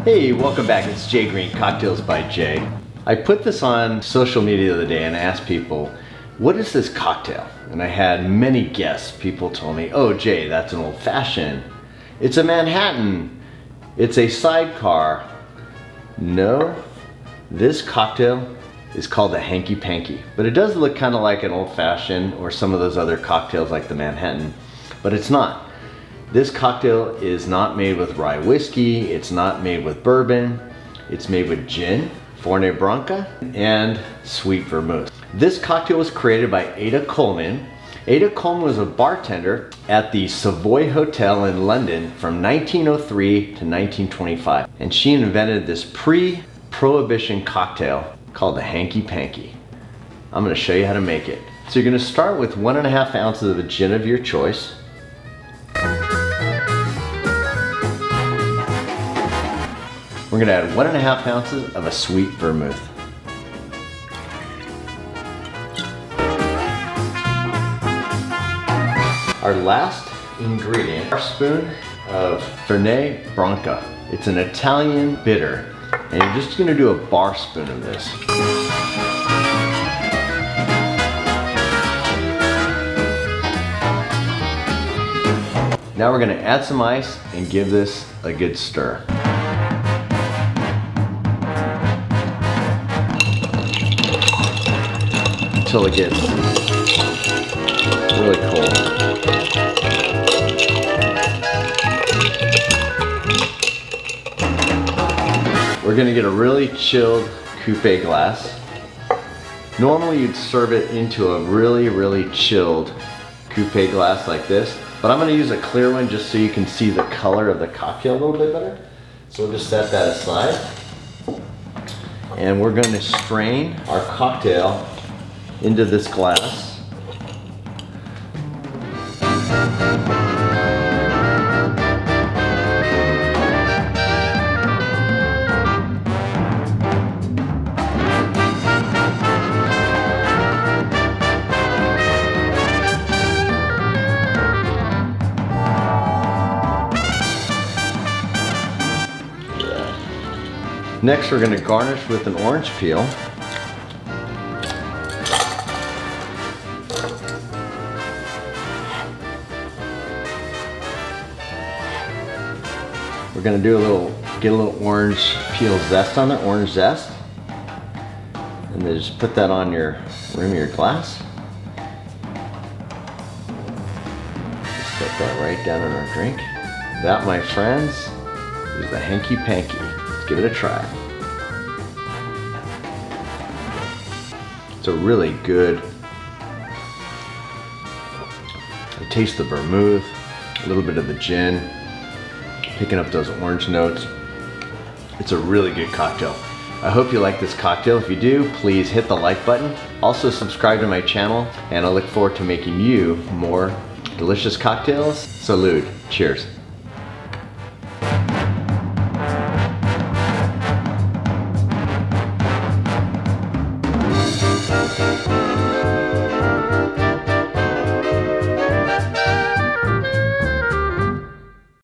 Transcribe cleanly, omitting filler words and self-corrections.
Hey, welcome back. It's Jay Green, Cocktails by Jay. I put this on social media the other day and asked people, what is this cocktail? And I had many guests. People told me, oh Jay, that's an old fashioned. It's a Manhattan. It's a sidecar. No, this cocktail is called a Hanky Panky, but it does look kind of like an old fashioned or some of those other cocktails like the Manhattan, but it's not. This cocktail is not made with rye whiskey, it's not made with bourbon, it's made with gin, Fernet Branca, and sweet vermouth. This cocktail was created by Ada Coleman. Ada Coleman was a bartender at the Savoy Hotel in London from 1903 to 1925, and she invented this pre-Prohibition cocktail called the Hanky Panky. I'm going to show you how to make it. So you're going to start with 1.5 ounces of a gin of your choice. We're going to add 1.5 ounces of a sweet vermouth. Our last ingredient, a spoon of Fernet Branca. It's an Italian bitter, and you're just going to do a bar spoon of this. Now we're going to add some ice and give this a good stir. Until it gets really cold. We're going to get a really chilled coupe glass. Normally you'd serve it into a really chilled coupe glass like this, but I'm going to use a clear one just so you can see the color of the cocktail a little bit better. So we'll just set that aside. And we're going to strain our cocktail into this glass. Next, we're going to garnish with an orange peel. We're going to do get a little orange peel zest on it, orange zest. And then just put that on your rim of your glass. Just set that right down in our drink. That, my friends, is the Hanky Panky. Let's give it a try. It's a really good, I taste the vermouth, a little bit of the gin, picking up those orange notes. It's a really good cocktail. I hope you like this cocktail. If you do, please hit the like button. Also subscribe to my channel, and I look forward to making you more delicious cocktails. Salud. Cheers.